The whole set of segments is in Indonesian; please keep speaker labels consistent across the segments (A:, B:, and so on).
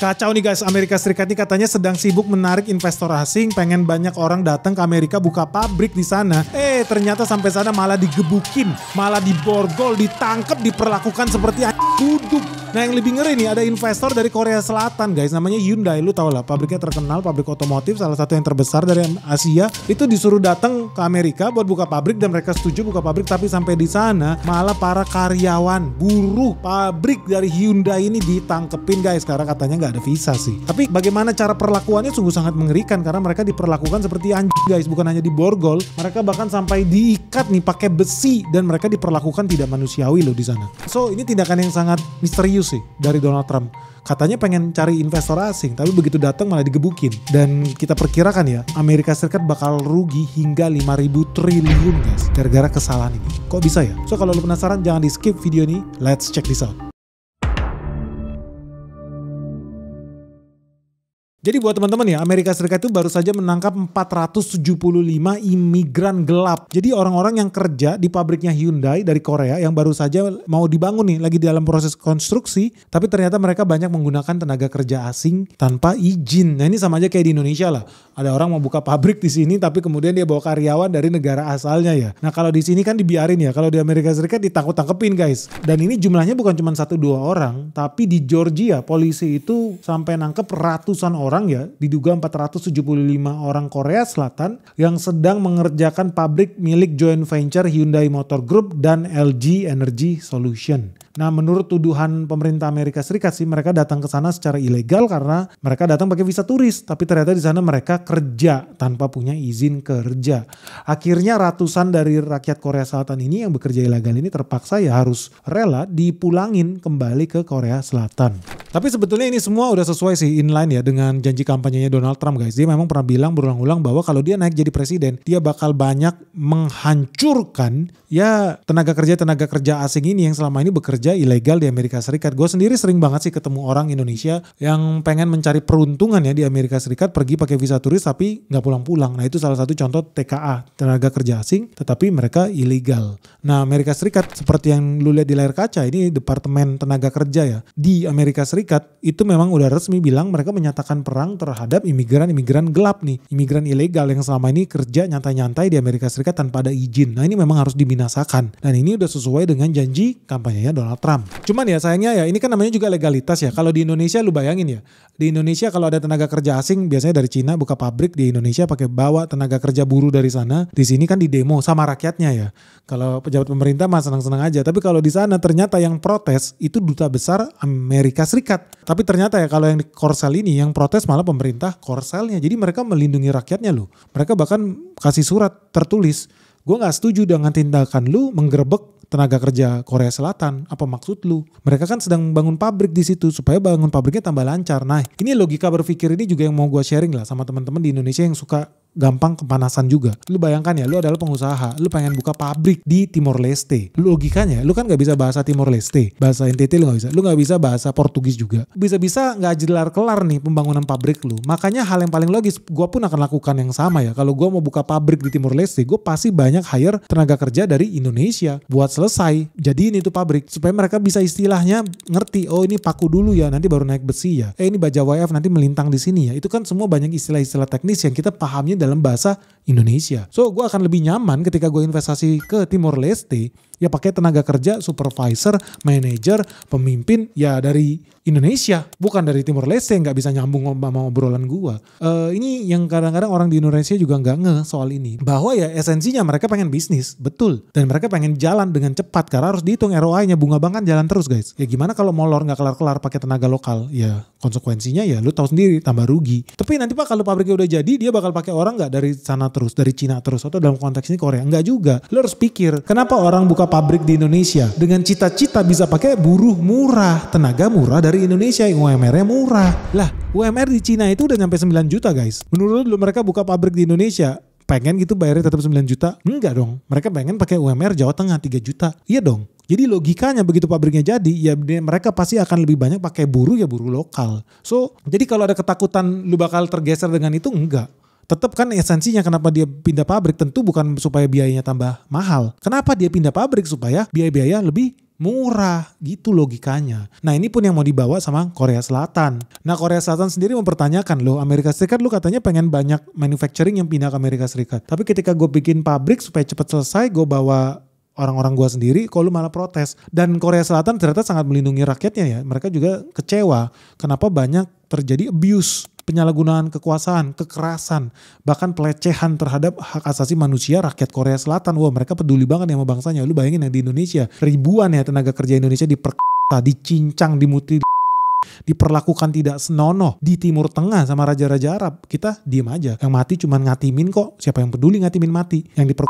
A: Kacau nih guys, Amerika Serikat ini katanya sedang sibuk menarik investor asing, pengen banyak orang datang ke Amerika buka pabrik di sana. Ternyata sampai sana malah digebukin, malah diborgol, ditangkap, diperlakukan seperti duduk. Nah yang lebih ngeri nih ada investor dari Korea Selatan guys, namanya Hyundai. Lu tau lah pabriknya terkenal, pabrik otomotif salah satu yang terbesar dari Asia. Itu disuruh datang ke Amerika buat buka pabrik dan mereka setuju buka pabrik, tapi sampai di sana malah para karyawan, buruh pabrik dari Hyundai ini ditangkepin guys karena katanya nggak ada visa sih. Tapi bagaimana cara perlakuannya sungguh sangat mengerikan karena mereka diperlakukan seperti anjing guys, bukan hanya diborgol, mereka bahkan sampai diikat nih pakai besi dan mereka diperlakukan tidak manusiawi loh di sana. So ini tindakan yang sangat misterius sih dari Donald Trump. Katanya pengen cari investor asing, tapi begitu datang malah digebukin. Dan kita perkirakan ya, Amerika Serikat bakal rugi hingga 5.000 triliun guys, gara-gara kesalahan ini. Kok bisa ya? So kalau lu penasaran jangan di skip video ini, let's check this out. Jadi buat teman-teman ya, Amerika Serikat itu baru saja menangkap 475 imigran gelap. Jadi orang-orang yang kerja di pabriknya Hyundai dari Korea yang baru saja mau dibangun nih, lagi dalam proses konstruksi, tapi ternyata mereka banyak menggunakan tenaga kerja asing tanpa izin. Nah ini sama aja kayak di Indonesia lah. Ada orang mau buka pabrik di sini tapi kemudian dia bawa karyawan dari negara asalnya ya. Nah kalau di sini kan dibiarin ya, kalau di Amerika Serikat ditangkep-tangkepin guys. Dan ini jumlahnya bukan cuma 1-2 orang, tapi di Georgia polisi itu sampai nangkep ratusan orang ya, diduga 475 orang Korea Selatan yang sedang mengerjakan pabrik milik joint venture Hyundai Motor Group dan LG Energy Solution. Nah menurut tuduhan pemerintah Amerika Serikat sih, mereka datang ke sana secara ilegal karena mereka datang pakai visa turis, tapi ternyata di sana mereka kerja tanpa punya izin kerja. Akhirnya ratusan dari rakyat Korea Selatan ini yang bekerja ilegal ini terpaksa ya harus rela dipulangin kembali ke Korea Selatan. Tapi sebetulnya ini semua udah sesuai sih, inline ya dengan janji kampanyenya Donald Trump guys. Dia memang pernah bilang berulang-ulang bahwa kalau dia naik jadi presiden, dia bakal banyak menghancurkan ya tenaga kerja asing ini yang selama ini bekerja ilegal di Amerika Serikat. Gue sendiri sering banget sih ketemu orang Indonesia yang pengen mencari peruntungan ya di Amerika Serikat, pergi pakai visa turis tapi nggak pulang-pulang. Nah itu salah satu contoh TKA, tenaga kerja asing tetapi mereka ilegal. Nah Amerika Serikat seperti yang lu lihat di layar kaca, ini Departemen Tenaga Kerja ya di Amerika Serikat itu memang udah resmi bilang mereka menyatakan perang terhadap imigran-imigran gelap nih, imigran ilegal yang selama ini kerja nyantai-nyantai di Amerika Serikat tanpa ada izin. Nah ini memang harus dibinasakan dan ini udah sesuai dengan janji kampanyenya Donald Trump. Cuman ya sayangnya ya ini kan namanya juga legalitas ya. Kalau di Indonesia lu bayangin ya, di Indonesia kalau ada tenaga kerja asing biasanya dari Cina buka pabrik di Indonesia pakai bawa tenaga kerja buruh dari sana. Di sini kan di demo sama rakyatnya ya. Kalau pejabat pemerintah mah senang-senang aja. Tapi kalau di sana ternyata yang protes itu duta besar Amerika Serikat. Tapi ternyata ya kalau yang di Korsel ini yang protes malah pemerintah Korselnya. Jadi mereka melindungi rakyatnya loh. Mereka bahkan kasih surat tertulis, gue gak setuju dengan tindakan lu menggerebek tenaga kerja Korea Selatan. Apa maksud lu? Mereka kan sedang bangun pabrik di situ supaya bangun pabriknya tambah lancar. Nah ini logika berpikir ini juga yang mau gue sharing lah sama teman-teman di Indonesia yang suka gampang kepanasan juga. Lu bayangkan ya, lu adalah pengusaha, lu pengen buka pabrik di Timor Leste. Lu logikanya, lu kan gak bisa bahasa Timor Leste, bahasa NTT lu gak bisa bahasa Portugis juga. Bisa-bisa gak kelar nih pembangunan pabrik lu. Makanya hal yang paling logis, gue pun akan lakukan yang sama ya. Kalau gue mau buka pabrik di Timor Leste, gue pasti banyak hire tenaga kerja dari Indonesia buat selesai jadiin itu pabrik supaya mereka bisa istilahnya ngerti, oh ini paku dulu ya, nanti baru naik besi ya. Ini baja WF nanti melintang di sini ya. Itu kan semua banyak istilah-istilah teknis yang kita pahamnya dalam bahasa Indonesia. So gue akan lebih nyaman ketika gue investasi ke Timor Leste ya pakai tenaga kerja, supervisor, manajer, pemimpin ya dari Indonesia, bukan dari Timor Leste yang gak bisa nyambung sama obrolan gue. Ini yang kadang-kadang orang di Indonesia juga gak ngeh soal ini, bahwa ya esensinya mereka pengen bisnis, betul, dan mereka pengen jalan dengan cepat karena harus dihitung ROI-nya. Bunga bank kan jalan terus guys. Ya gimana kalau molor gak kelar-kelar pakai tenaga lokal, ya konsekuensinya ya lu tahu sendiri, tambah rugi. Tapi nanti pak kalau pabriknya udah jadi, dia bakal pakai orang gak dari sana terus, dari Cina terus, atau dalam konteks ini Korea? Enggak juga. Lu harus pikir, kenapa orang buka pabrik di Indonesia dengan cita-cita bisa pakai buruh murah, tenaga murah dari Indonesia yang UMR-nya murah. Lah, UMR di Cina itu udah nyampe 9 juta guys. Menurut lu mereka buka pabrik di Indonesia pengen gitu bayarnya tetap 9 juta? Enggak dong. Mereka pengen pakai UMR Jawa Tengah 3 juta. Iya dong. Jadi logikanya begitu pabriknya jadi, ya mereka pasti akan lebih banyak pakai buruh ya buruh lokal. So, jadi kalau ada ketakutan lu bakal tergeser dengan itu, enggak. Tetap kan esensinya kenapa dia pindah pabrik tentu bukan supaya biayanya tambah mahal. Kenapa dia pindah pabrik? Supaya biaya-biaya lebih murah gitu logikanya. Nah ini pun yang mau dibawa sama Korea Selatan. Nah Korea Selatan sendiri mempertanyakan loh, Amerika Serikat lu katanya pengen banyak manufacturing yang pindah ke Amerika Serikat. Tapi ketika gue bikin pabrik supaya cepat selesai, gue bawa orang-orang gue sendiri, kok lu malah protes. Dan Korea Selatan ternyata sangat melindungi rakyatnya ya. Mereka juga kecewa kenapa banyak terjadi abuse, penyalahgunaan kekuasaan, kekerasan, bahkan pelecehan terhadap hak asasi manusia rakyat Korea Selatan. Wah mereka peduli banget sama bangsanya. Lu bayangin ya di Indonesia, ribuan ya tenaga kerja Indonesia dicincang, dimutilasi, diperlakukan tidak senonoh di Timur Tengah sama raja-raja Arab. Kita diem aja. Yang mati cuman ngatimin kok. Siapa yang peduli ngatimin mati? Yang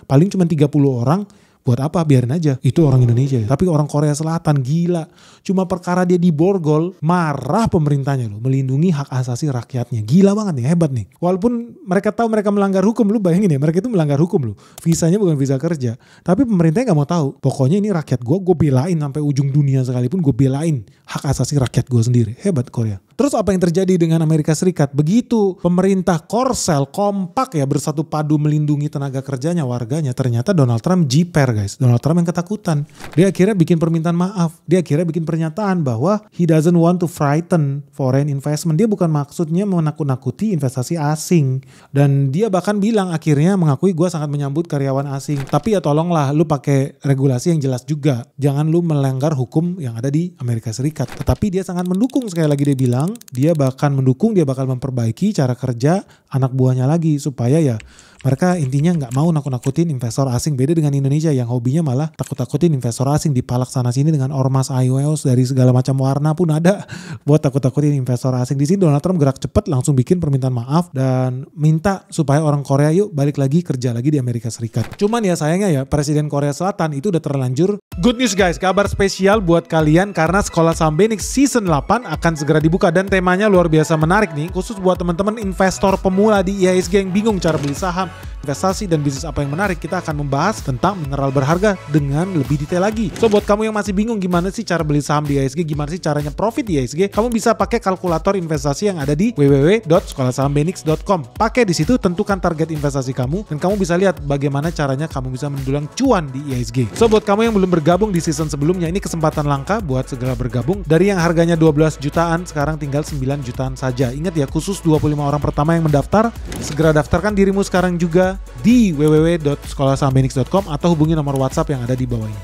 A: paling cuma 30 orang. Buat apa? Biarin aja. Itu orang Indonesia. Tapi orang Korea Selatan gila. Cuma perkara dia diborgol, marah pemerintahnya loh. Melindungi hak asasi rakyatnya. Gila banget nih, hebat nih. Walaupun mereka tahu mereka melanggar hukum. Lu bayangin ya, mereka itu melanggar hukum loh. Visanya bukan visa kerja. Tapi pemerintahnya gak mau tahu. Pokoknya ini rakyat gue belain sampai ujung dunia sekalipun. Gue belain hak asasi rakyat gue sendiri. Hebat Korea. Terus apa yang terjadi dengan Amerika Serikat? Begitu pemerintah Korsel kompak ya bersatu padu melindungi tenaga kerjanya, warganya. Ternyata Donald Trump jiper guys. Donald Trump yang ketakutan. Dia akhirnya bikin permintaan maaf. Dia akhirnya bikin pernyataan bahwa he doesn't want to frighten foreign investment. Dia bukan maksudnya menakut-nakuti investasi asing. Dan dia bahkan bilang akhirnya mengakui gue sangat menyambut karyawan asing. Tapi ya tolonglah lu pakai regulasi yang jelas juga. Jangan lu melanggar hukum yang ada di Amerika Serikat. Tetapi dia sangat mendukung, sekali lagi dia bilang, dia bahkan mendukung, dia bakal memperbaiki cara kerja anak buahnya lagi supaya ya mereka intinya nggak mau nakut-nakutin investor asing. Beda dengan Indonesia yang hobinya malah takut-takutin investor asing, dipalak sana sini dengan ormas IOS dari segala macam warna pun ada buat takut-takutin investor asing. Di sini Donald Trump gerak cepat, langsung bikin permintaan maaf dan minta supaya orang Korea yuk balik lagi kerja lagi di Amerika Serikat. Cuman ya sayangnya ya Presiden Korea Selatan itu udah terlanjur. Good news guys, kabar spesial buat kalian karena Sekolah Saham Benix Season 8 akan segera dibuka dan temanya luar biasa menarik nih, khusus buat teman-teman investor pemula di IHSG yang bingung cara beli saham, investasi dan bisnis apa yang menarik. Kita akan membahas tentang mineral berharga dengan lebih detail lagi. So buat kamu yang masih bingung gimana sih cara beli saham di IHSG, gimana sih caranya profit di IHSG, kamu bisa pakai kalkulator investasi yang ada di www.sekolahsahambenix.com. Pakai di situ, tentukan target investasi kamu dan kamu bisa lihat bagaimana caranya kamu bisa mendulang cuan di IHSG. So buat kamu yang belum bergabung di season sebelumnya, ini kesempatan langka buat segera bergabung. Dari yang harganya 12 jutaan sekarang tinggal 9 jutaan saja. Ingat ya, khusus 25 orang pertama yang mendaftar, segera daftarkan dirimu sekarang juga di www.sekolahsahambenix.com atau hubungi nomor WhatsApp yang ada di bawah ini.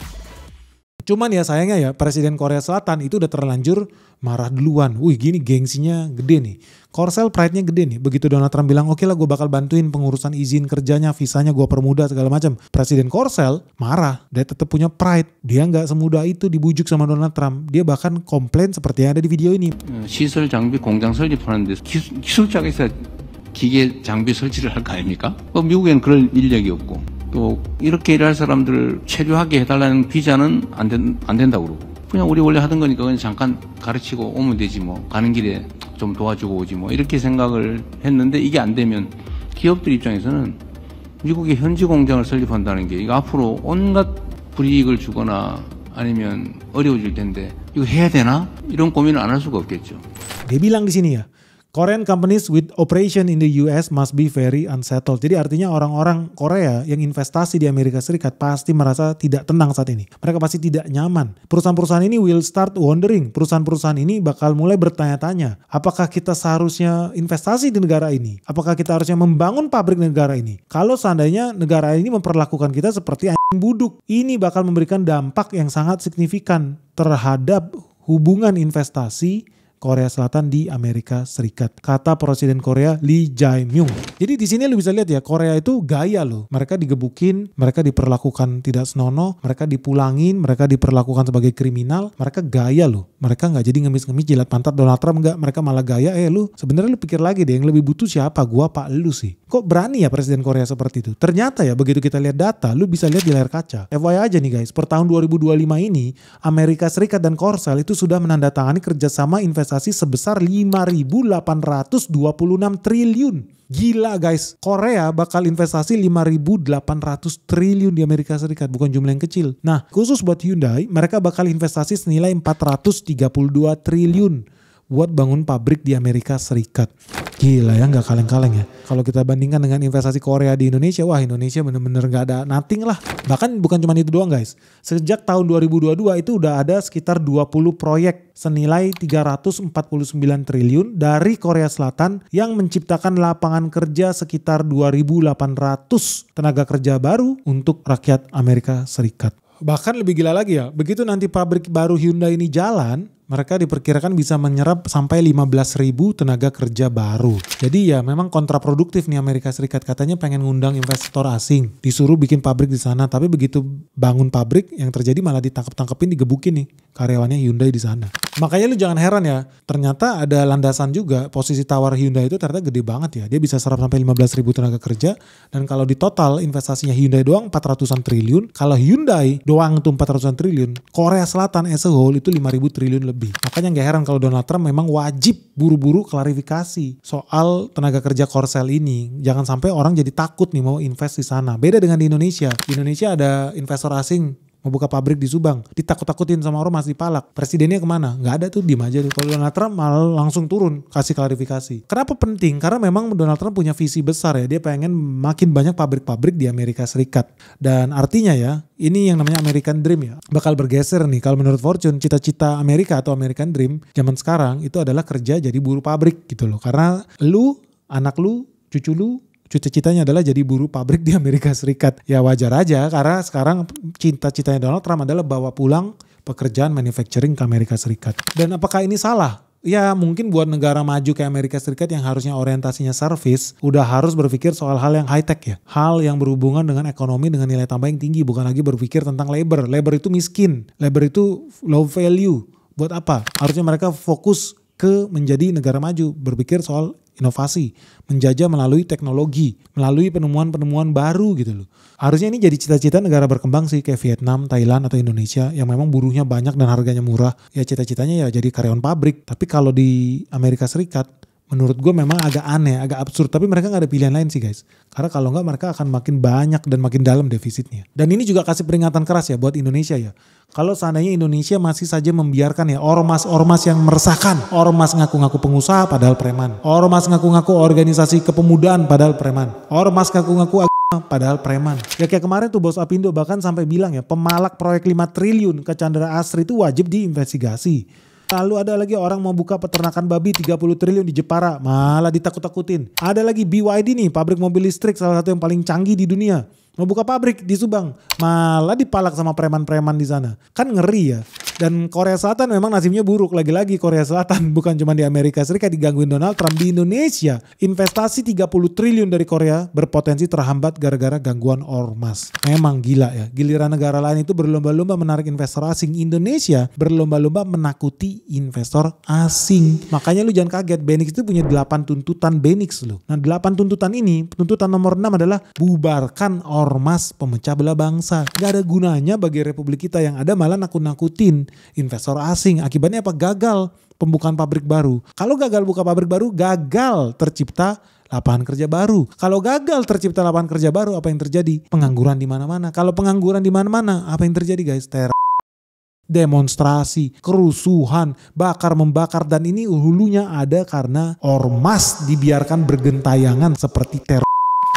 A: Cuman ya sayangnya ya Presiden Korea Selatan itu udah terlanjur marah duluan. Wih gini gengsinya gede nih. Korsel pride-nya gede nih. Begitu Donald Trump bilang oke lah gue bakal bantuin pengurusan izin kerjanya, visanya gue permudah segala macam. Presiden Korsel marah. Dia tetap punya pride. Dia nggak semudah itu dibujuk sama Donald Trump. Dia bahkan komplain seperti yang ada di video ini.
B: 시설 장비 공장 설립하는데 기술자가 기계 장비 설치를 할 거 아닙니까? 미국에는 그럴 인력이 없고 또 이렇게 일할 사람들을 체류하게 해달라는 비자는 안 된다고 그러고 그냥 우리 원래 하던 거니까 그냥 잠깐 가르치고 오면 되지 뭐 가는 길에 좀 도와주고 오지 뭐 이렇게 생각을 했는데 이게 안 되면 기업들 입장에서는 미국의 현지 공장을 설립한다는 게 이거 앞으로 온갖 불이익을 주거나 아니면 어려워질 텐데 이거 해야 되나? 이런 고민을 안 할 수가 없겠죠.
A: Dia bilang di sini ya, Korean companies with operation in the US must be very unsettled. Jadi artinya orang-orang Korea yang investasi di Amerika Serikat pasti merasa tidak tenang saat ini. Mereka pasti tidak nyaman. Perusahaan-perusahaan ini will start wondering. Perusahaan-perusahaan ini bakal mulai bertanya-tanya. Apakah kita seharusnya investasi di negara ini? Apakah kita harusnya membangun pabrik di negara ini? Kalau seandainya negara ini memperlakukan kita seperti anjing buduk. Ini bakal memberikan dampak yang sangat signifikan terhadap hubungan investasi Korea Selatan di Amerika Serikat, kata Presiden Korea Lee Jae-myung. Jadi di sini lu bisa lihat ya, Korea itu gaya loh. Mereka digebukin, mereka diperlakukan tidak senonoh, mereka dipulangin, mereka diperlakukan sebagai kriminal, mereka gaya loh. Mereka nggak jadi ngemis-ngemis jilat pantat Donald Trump, nggak. Mereka malah gaya, lu sebenarnya lu pikir lagi deh, yang lebih butuh siapa? Gua apa lu sih? Kok berani ya Presiden Korea seperti itu? Ternyata ya begitu kita lihat data, lu bisa lihat di layar kaca. FYI aja nih guys, per tahun 2025 ini Amerika Serikat dan Korsel itu sudah menandatangani kerjasama investasi sebesar 5.826 triliun. Gila guys, Korea bakal investasi 5.800 triliun di Amerika Serikat, bukan jumlah yang kecil. Nah, khusus buat Hyundai, mereka bakal investasi senilai 432 triliun buat bangun pabrik di Amerika Serikat. Gila ya, nggak kaleng-kaleng ya. Kalau kita bandingkan dengan investasi Korea di Indonesia, wah Indonesia bener-bener nggak ada nothing lah. Bahkan bukan cuma itu doang guys. Sejak tahun 2022 itu udah ada sekitar 20 proyek senilai 349 triliun dari Korea Selatan yang menciptakan lapangan kerja sekitar 2.800 tenaga kerja baru untuk rakyat Amerika Serikat. Bahkan lebih gila lagi ya, begitu nanti pabrik baru Hyundai ini jalan, mereka diperkirakan bisa menyerap sampai 15.000 tenaga kerja baru. Jadi ya memang kontraproduktif nih Amerika Serikat. Katanya pengen ngundang investor asing, disuruh bikin pabrik di sana. Tapi begitu bangun pabrik, yang terjadi malah ditangkep-tangkepin, digebukin nih karyawannya Hyundai di sana. Makanya lu jangan heran ya, ternyata ada landasan juga. Posisi tawar Hyundai itu ternyata gede banget ya. Dia bisa serap sampai 15.000 tenaga kerja. Dan kalau di total investasinya Hyundai doang 400-an triliun. Kalau Hyundai doang tuh 400-an triliun, Korea Selatan as a whole itu 5.000 triliun lebih. Makanya gak heran kalau Donald Trump memang wajib buru-buru klarifikasi soal tenaga kerja Korsel ini. Jangan sampai orang jadi takut nih mau invest di sana. Beda dengan di Indonesia. Di Indonesia ada investor asing mau buka pabrik di Subang, ditakut-takutin sama ormas, dipalak. Presidennya kemana? Nggak ada tuh, diem aja tuh. Kalau Donald Trump malah langsung turun, kasih klarifikasi. Kenapa penting? Karena memang Donald Trump punya visi besar ya. Dia pengen makin banyak pabrik-pabrik di Amerika Serikat. Dan artinya ya, ini yang namanya American Dream ya, bakal bergeser nih. Kalau menurut Fortune, cita-cita Amerika atau American Dream zaman sekarang itu adalah kerja jadi buruh pabrik gitu loh. Karena lu, anak lu, cucu lu, cita-citanya adalah jadi buruh pabrik di Amerika Serikat. Ya wajar aja karena sekarang cita-citanya Donald Trump adalah bawa pulang pekerjaan manufacturing ke Amerika Serikat. Dan apakah ini salah? Ya mungkin buat negara maju kayak Amerika Serikat yang harusnya orientasinya service, udah harus berpikir soal hal yang high tech ya. Hal yang berhubungan dengan ekonomi dengan nilai tambah yang tinggi, bukan lagi berpikir tentang labor. Labor itu miskin, labor itu low value. Buat apa? Harusnya mereka fokus ke menjadi negara maju, berpikir soal inovasi, menjajah melalui teknologi, melalui penemuan-penemuan baru gitu loh. Harusnya ini jadi cita-cita negara berkembang sih kayak Vietnam, Thailand atau Indonesia yang memang buruhnya banyak dan harganya murah. Ya cita-citanya ya jadi karyawan pabrik. Tapi kalau di Amerika Serikat menurut gue memang agak aneh, agak absurd. Tapi mereka gak ada pilihan lain sih guys. Karena kalau enggak mereka akan makin banyak dan makin dalam defisitnya. Dan ini juga kasih peringatan keras ya buat Indonesia ya. Kalau seandainya Indonesia masih saja membiarkan ya ormas-ormas yang meresahkan. Ormas ngaku-ngaku pengusaha padahal preman. Ormas ngaku-ngaku organisasi kepemudaan padahal preman. Ormas ngaku-ngaku padahal preman. Ya kayak kemarin tuh Bos Apindo bahkan sampai bilang ya pemalak proyek 5 triliun ke Chandra Asri itu wajib diinvestigasi. Lalu ada lagi orang mau buka peternakan babi 30 triliun di Jepara, malah ditakut-takutin. Ada lagi BYD nih, pabrik mobil listrik salah satu yang paling canggih di dunia. Mau buka pabrik di Subang, malah dipalak sama preman-preman di sana. Kan ngeri ya. Dan Korea Selatan memang nasibnya buruk. Lagi-lagi Korea Selatan bukan cuma di Amerika Serikat digangguin Donald Trump. Di Indonesia investasi 30 triliun dari Korea berpotensi terhambat gara-gara gangguan ormas. Memang gila ya. Giliran negara lain itu berlomba-lomba menarik investor asing. Indonesia berlomba-lomba menakuti investor asing. Makanya lu jangan kaget. Benix itu punya 8 tuntutan Benix loh. Nah 8 tuntutan ini, tuntutan nomor 6 adalah bubarkan ormas pemecah belah bangsa. Gak ada gunanya bagi Republik kita, yang ada malah nakut-nakutin investor asing. Akibatnya apa? Gagal pembukaan pabrik baru. Kalau gagal buka pabrik baru, gagal tercipta lapangan kerja baru. Kalau gagal tercipta lapangan kerja baru, apa yang terjadi? Pengangguran di mana-mana. Kalau pengangguran di mana-mana, apa yang terjadi guys? Demonstrasi, kerusuhan, bakar-membakar, dan ini hulunya ada karena ormas dibiarkan bergentayangan seperti teror.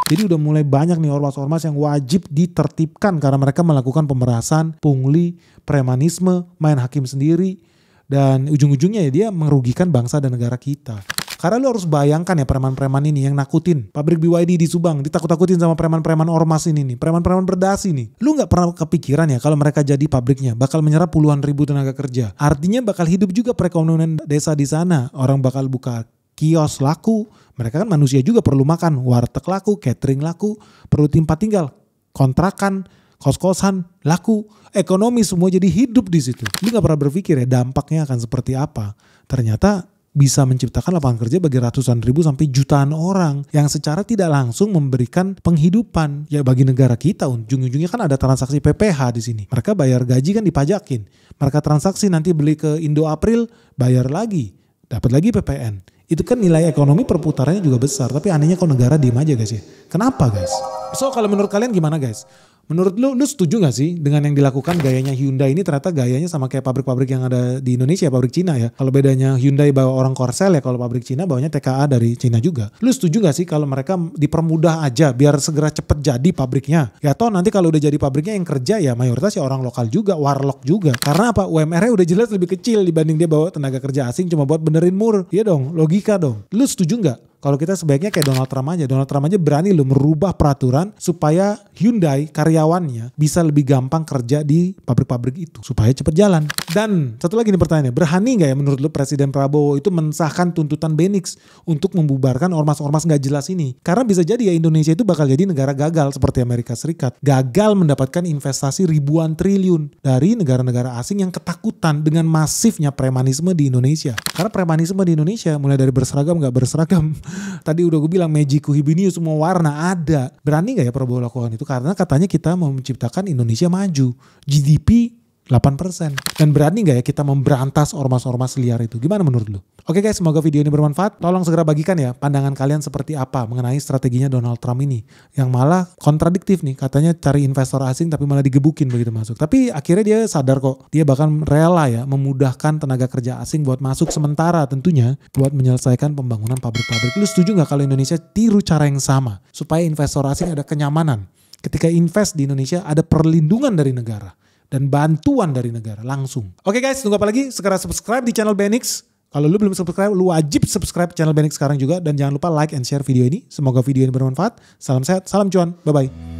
A: Jadi udah mulai banyak nih ormas-ormas yang wajib ditertibkan karena mereka melakukan pemerasan, pungli, premanisme, main hakim sendiri. Dan ujung-ujungnya ya dia merugikan bangsa dan negara kita. Karena lu harus bayangkan ya preman-preman ini yang nakutin. Pabrik BYD di Subang ditakut-takutin sama preman-preman ormas ini nih. Preman-preman berdasi nih. Lu gak pernah kepikiran ya kalau mereka jadi pabriknya bakal menyerap puluhan ribu tenaga kerja. Artinya bakal hidup juga perekonomian desa di sana. Orang bakal buka kios laku. Mereka kan manusia juga perlu makan. Warteg laku, catering laku, perlu tempat tinggal, kontrakan, kos-kosan laku. Ekonomi semua jadi hidup di situ. Lu gak pernah berpikir ya dampaknya akan seperti apa. Ternyata bisa menciptakan lapangan kerja bagi ratusan ribu sampai jutaan orang yang secara tidak langsung memberikan penghidupan ya bagi negara kita. Ujung-ujungnya kan ada transaksi PPH di sini. Mereka bayar gaji kan dipajakin. Mereka transaksi nanti beli ke Indo April bayar lagi, dapat lagi PPN. Itu kan nilai ekonomi perputarannya juga besar. Tapi anehnya kok negara diem aja guys ya. Kenapa guys? So kalau menurut kalian gimana guys? Menurut lu setuju gak sih dengan yang dilakukan gayanya Hyundai ini? Ternyata gayanya sama kayak pabrik-pabrik yang ada di Indonesia, pabrik Cina ya. Kalau bedanya Hyundai bawa orang Korsel ya, kalau pabrik Cina bawanya TKA dari Cina juga. Lu setuju gak sih kalau mereka dipermudah aja biar segera cepet jadi pabriknya? Ya toh nanti kalau udah jadi pabriknya yang kerja ya mayoritas ya orang lokal juga, warlock juga. Karena apa? UMR-nya udah jelas lebih kecil dibanding dia bawa tenaga kerja asing cuma buat benerin mur. Iya dong, logika dong. Lu setuju gak? Kalau kita sebaiknya kayak Donald Trump aja. Donald Trump aja berani loh merubah peraturan supaya Hyundai karyawannya bisa lebih gampang kerja di pabrik-pabrik itu. Supaya cepet jalan. Dan satu lagi nih pertanyaannya. Berani gak ya menurut lu Presiden Prabowo itu mensahkan tuntutan Benix untuk membubarkan ormas-ormas gak jelas ini? Karena bisa jadi ya Indonesia itu bakal jadi negara gagal seperti Amerika Serikat. Gagal mendapatkan investasi ribuan triliun dari negara-negara asing yang ketakutan dengan masifnya premanisme di Indonesia. Karena premanisme di Indonesia mulai dari berseragam gak berseragam. Tadi udah gue bilang Magiku Hibiniu semua warna ada. Berani gak ya Prabowo lakukan itu? Karena katanya kita mau menciptakan Indonesia maju. GDP 8%. Dan berani gak ya kita memberantas ormas-ormas liar itu? Gimana menurut lu? Oke guys, semoga video ini bermanfaat. Tolong segera bagikan ya pandangan kalian seperti apa mengenai strateginya Donald Trump ini. Yang malah kontradiktif nih. Katanya cari investor asing tapi malah digebukin begitu masuk. Tapi akhirnya dia sadar kok. Dia bahkan rela ya memudahkan tenaga kerja asing buat masuk sementara tentunya. Buat menyelesaikan pembangunan pabrik-pabrik. Lu setuju gak kalau Indonesia tiru cara yang sama? Supaya investor asing ada kenyamanan. Ketika invest di Indonesia ada perlindungan dari negara. Dan bantuan dari negara langsung. Oke guys, tunggu apa lagi? Segera subscribe di channel Benix. Kalau lu belum subscribe, lu wajib subscribe channel Benix sekarang juga. Dan jangan lupa like and share video ini. Semoga video ini bermanfaat. Salam sehat, salam cuan. Bye-bye.